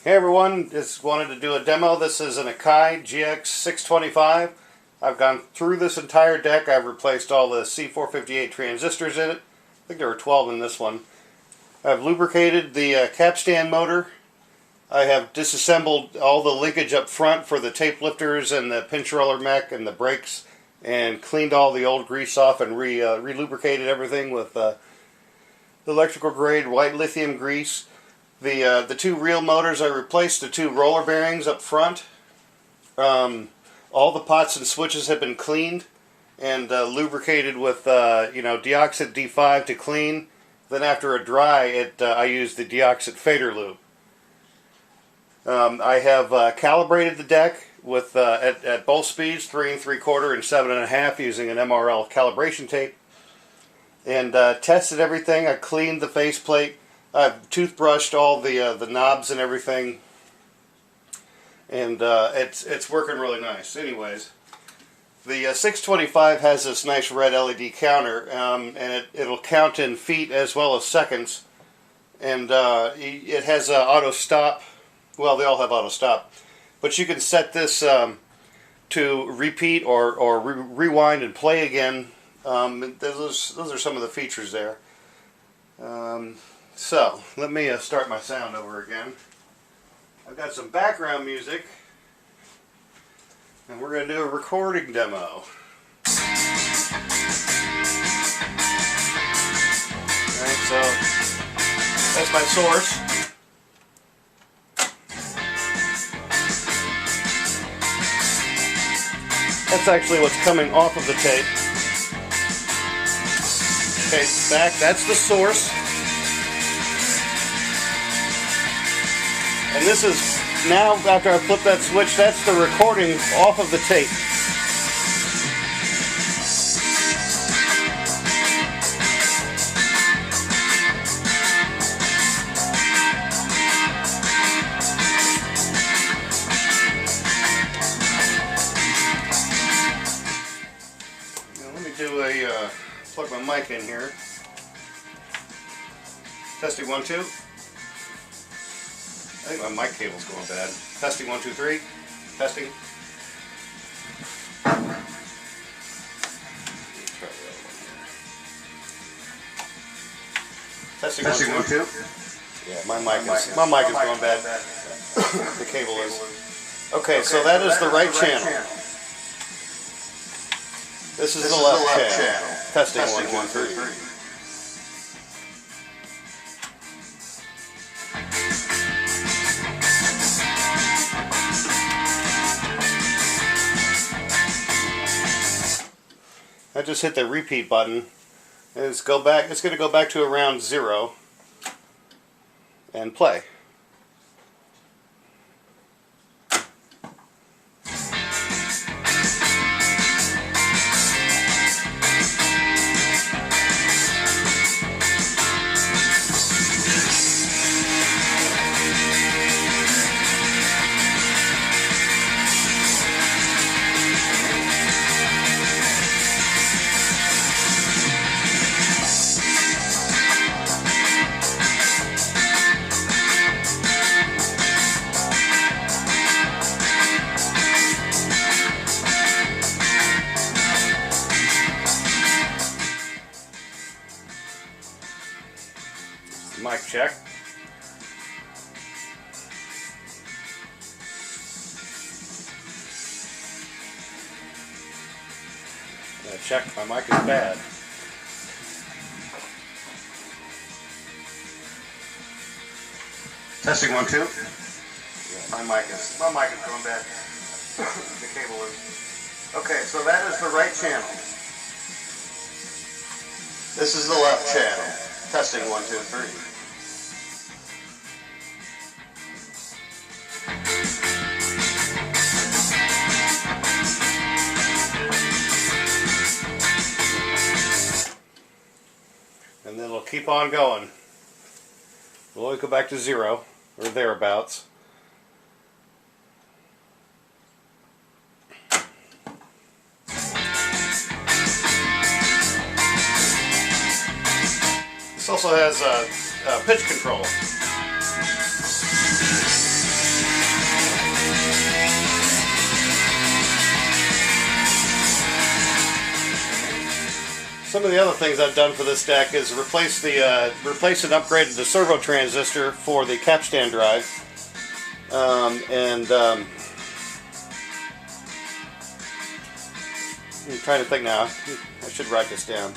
Hey everyone, just wanted to do a demo. This is an AKAI GX-625. I've gone through this entire deck. I've replaced all the C458 transistors in it. I think there were 12 in this one. I've lubricated the Capstan motor. I have disassembled all the linkage up front for the tape lifters and the pinch roller mech and the brakes, and cleaned all the old grease off and re-lubricated everything with electrical grade white lithium grease. The two real motors, I replaced the two roller bearings up front. All the pots and switches have been cleaned and lubricated with deoxit D5 to clean. Then after a dry, I use the deoxit fader lube. I have calibrated the deck with at both speeds, 3 3/4 and 7.5, using an MRL calibration tape, and tested everything. I cleaned the faceplate. I've toothbrushed all the knobs and everything, and it's working really nice. Anyways, the 625 has this nice red LED counter, and it'll count in feet as well as seconds, and it has auto stop. Well, they all have auto stop, but you can set this to repeat or rewind and play again. Those are some of the features there. So, let me start my sound over again. I've got some background music, and we're going to do a recording demo. Alright, so that's my source. That's actually what's coming off of the tape. Okay, back, that's the source. And this is, now after I flip that switch, that's the recording off of the tape. Now let me do a, plug my mic in here. Testing 1 2. I think my mic cable's going bad. Testing 1 2 3. Testing. Testing 1 2. Yeah, my mic is going bad. The cable is. Okay, so that is the right channel. This is the left channel. Testing 1 2 3. I just hit the repeat button, and it's going to go back to around 0 and play. Mic check. Check, my mic is bad. Testing 1 2. Yeah, my mic is going bad. The cable is. Okay, so that is the right channel. This is the left channel. Testing 1 2 3. And then it'll keep on going. We'll always go back to 0 or thereabouts. This also has pitch control. Some of the other things I've done for this deck is replace and upgraded the servo transistor for the Capstan drive, I'm trying to think now. I should write this down.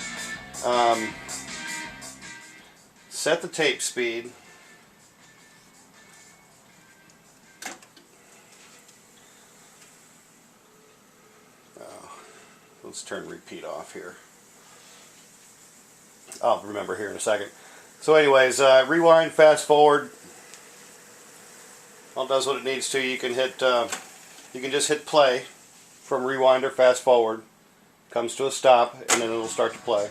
Set the tape speed. Let's turn repeat off here. I'll remember here in a second. So anyways, rewind, fast forward. All does what it needs to. You can just hit play from rewind or fast forward. Comes to a stop, and then it'll start to play.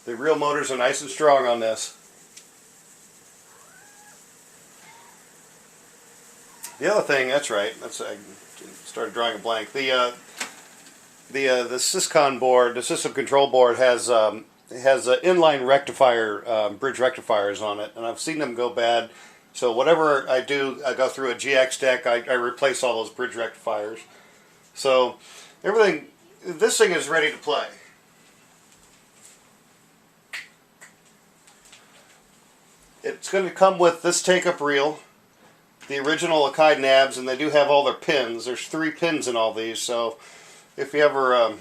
The real motors are nice and strong on this. The other thing, that's right. I started drawing a blank. The Syscon board, the system control board, has inline rectifier, bridge rectifiers on it, and I've seen them go bad. So whatever I do, I go through a GX deck. I replace all those bridge rectifiers. So everything, this thing is ready to play. It's going to come with this take-up reel, the original AKAI nabs, and they do have all their pins. There's 3 pins in all these, so if you ever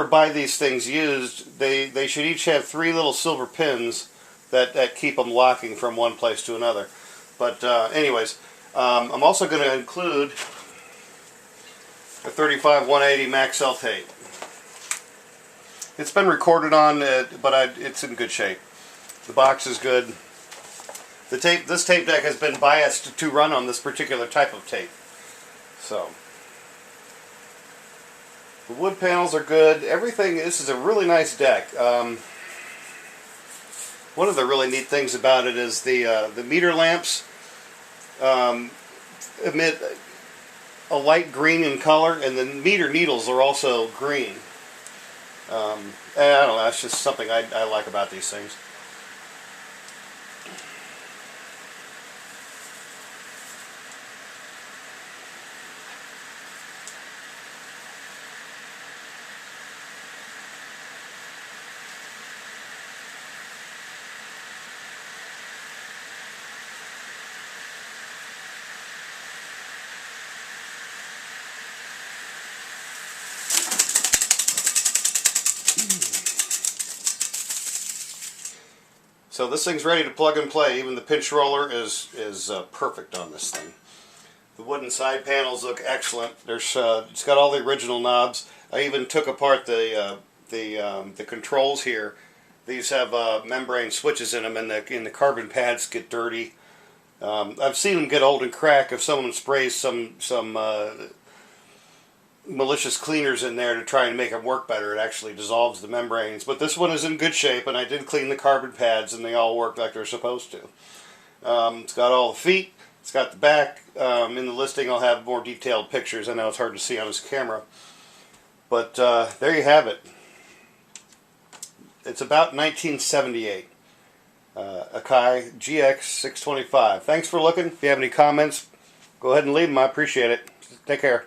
buy these things used, they should each have 3 little silver pins that keep them locking from one place to another. But anyways, I'm also going to include a 35-180 Max L tape. It's been recorded on, but it's in good shape. The box is good. This tape deck has been biased to run on this particular type of tape. So the wood panels are good. Everything. This is a really nice deck. One of the really neat things about it is the meter lamps emit a light green in color, and the meter needles are also green. And I don't know. That's just something I like about these things. So this thing's ready to plug and play. Even the pinch roller is perfect on this thing. The wooden side panels look excellent. It's got all the original knobs. I even took apart the controls here. These have membrane switches in them, and the carbon pads get dirty. I've seen them get old and crack if someone sprays some malicious cleaners in there to try and make them work better. It actually dissolves the membranes. But this one is in good shape, and I did clean the carbon pads, and they all work like they're supposed to. It's got all the feet. It's got the back. In the listing I'll have more detailed pictures. I know it's hard to see on this camera. But there you have it. It's about 1978. AKAI GX-625. Thanks for looking. If you have any comments, go ahead and leave them. I appreciate it. Take care.